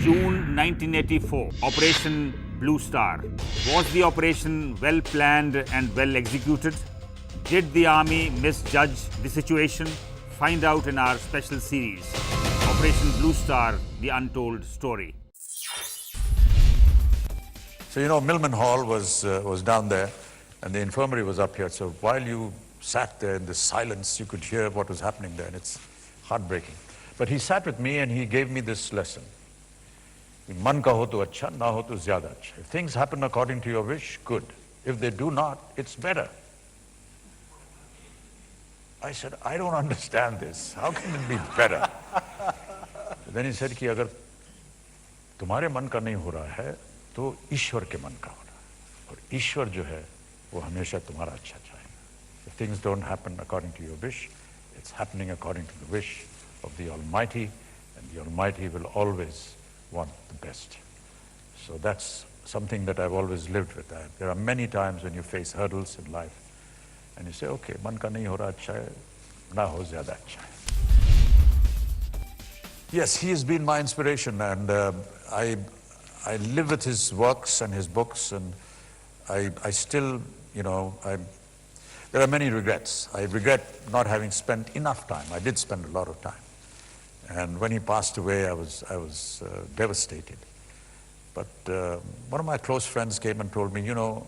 June 1984, Operation Blue Star. Was the operation well planned and well executed? Did the army misjudge the situation? Find out in our special series, Operation Blue Star, The Untold Story. So, you know, Millman Hall was down there and the infirmary was up here. So while you sat there in the silence, you could hear what was happening there, and it's heartbreaking. But he sat with me and he gave me this lesson. Man ka ho to acha, na ho to zyada acha. If things happen according to your wish, good. If they do not, it's better. I said, I don't understand this. How can it be better? Then he said, कि अगर तुम्हारे मन का नहीं हो रहा है, तो ईश्वर के मन का हो रहा है. और ईश्वर जो है, वो हमेशा तुम्हारा अच्छा चाहेगा. If things don't happen according to your wish, it's happening according to the wish of the Almighty, and the Almighty will always want the best. So that's something that I've always lived with. There are many times when you face hurdles in life, and you say, okay, man ka nahi ho raha acha hai, na ho zyada acha hai. Yes, he has been my inspiration, and I live with his works and his books, and I still, you know, there are many regrets. I regret not having spent enough time. I did spend a lot of time. And when he passed away, I was devastated. But one of my close friends came and told me, you know,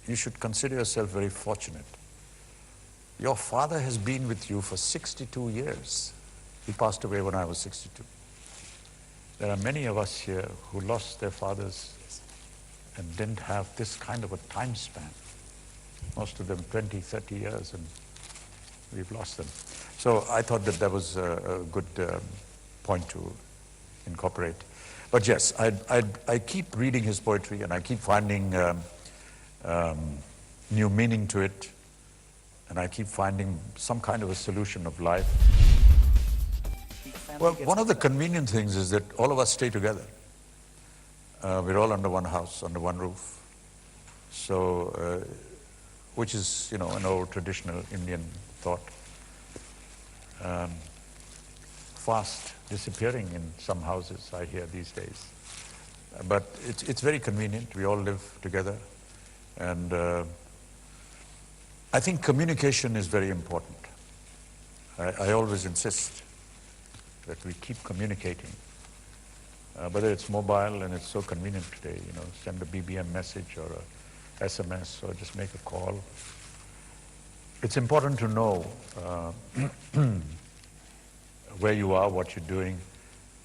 you should consider yourself very fortunate. Your father has been with you for 62 years. He passed away when I was 62. There are many of us here who lost their fathers and didn't have this kind of a time span. Most of them 20, 30 years, and we've lost them. So I thought that was a good point to incorporate. But yes, I keep reading his poetry, and I keep finding new meaning to it, and I keep finding some kind of a solution of life. Well, one of the convenient things is that all of us stay together. We're all under one house, under one roof. So, which is, you know, an old traditional Indian thought. Fast disappearing in some houses, I hear these days. But it's very convenient. We all live together. And I think communication is very important. I always insist that we keep communicating. Whether it's mobile, and it's so convenient today, you know, send a BBM message or a SMS or just make a call. It's important to know where you are, what you're doing.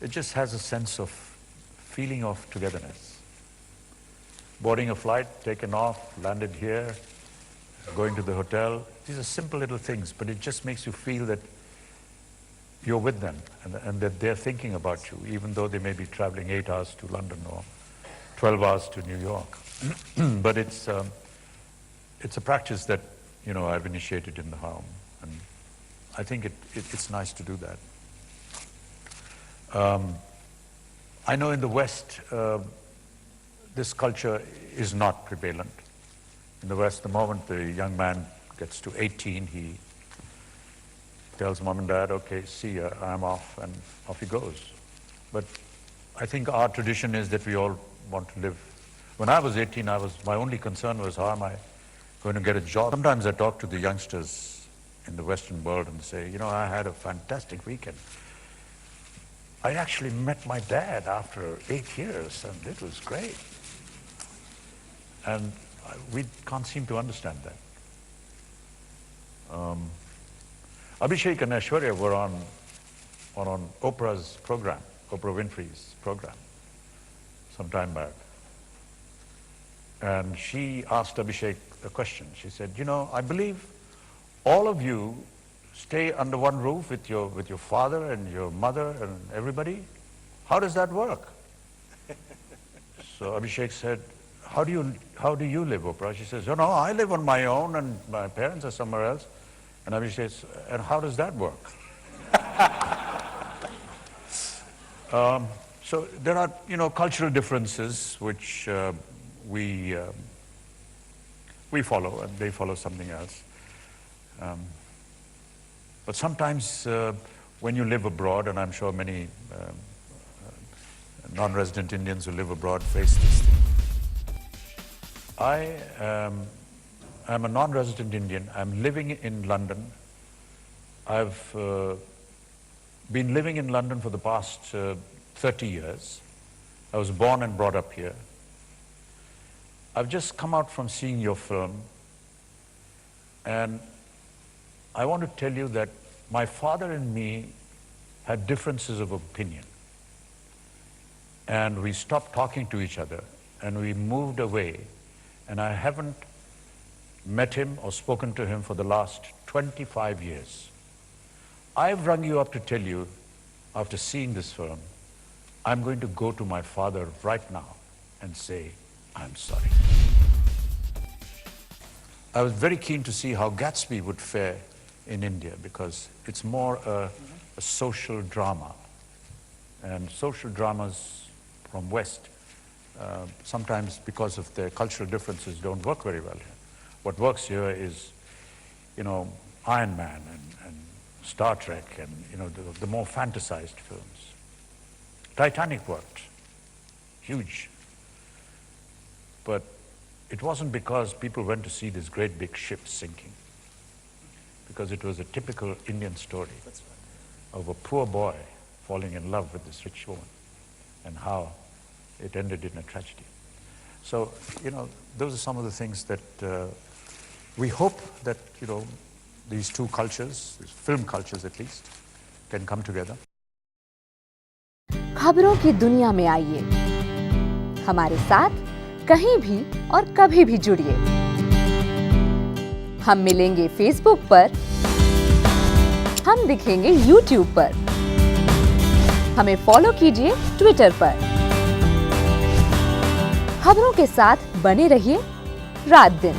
It just has a sense of feeling of togetherness. Boarding a flight, taken off, landed here, going to the hotel. These are simple little things, but it just makes you feel that you're with them, and that they're thinking about you, even though they may be traveling 8 hours to London or 12 hours to New York. But it's a practice that, you know, I've initiated in the home, and I think it's nice to do that. I know in the West, this culture is not prevalent. In the West, the moment the young man gets to 18, he tells mom and dad, okay, see ya, I'm off, and off he goes. But I think our tradition is that we all want to live. When I was 18, my only concern was, how am I going to get a job? Sometimes I talk to the youngsters in the Western world and say, you know, I had a fantastic weekend. I actually met my dad after 8 years, and it was great. And we can't seem to understand that. Abhishek and Aishwarya were on Oprah's program, Oprah Winfrey's program, some time back. And she asked Abhishek a question. She said, you know, I believe all of you stay under one roof with your father and your mother and everybody. How does that work? So Abhishek said, how do you live, Oprah? She says, oh, no, I live on my own and my parents are somewhere else. And Abhishek says, and how does that work? So there are, you know, cultural differences which we follow, and they follow something else. But sometimes when you live abroad, and I'm sure many non-resident Indians who live abroad face this thing. I am a non-resident Indian. I'm living in London. I've been living in London for the past 30 years. I was born and brought up here. I've just come out from seeing your film, and I want to tell you that my father and me had differences of opinion. And we stopped talking to each other, and we moved away, and I haven't met him or spoken to him for the last 25 years. I've rung you up to tell you, after seeing this film, I'm going to go to my father right now and say, I'm sorry. I was very keen to see how Gatsby would fare in India, because it's more a social drama. And social dramas from West, sometimes because of their cultural differences, don't work very well here. What works here is, you know, Iron Man and Star Trek and, you know, the more fantasized films. Titanic worked, huge. But it wasn't because people went to see this great big ship sinking, because it was a typical Indian story of a poor boy falling in love with this rich woman and how it ended in a tragedy. So, you know, those are some of the things that we hope that, you know, these two cultures, these film cultures at least, can come together. खबरों की दुनिया में आइए, हमारे साथ कहीं भी और कभी भी जुड़िए। हम मिलेंगे फेसबुक पर, हम दिखेंगे यूट्यूब पर, हमें फॉलो कीजिए ट्विटर पर। खबरों के साथ बने रहिए रात दिन।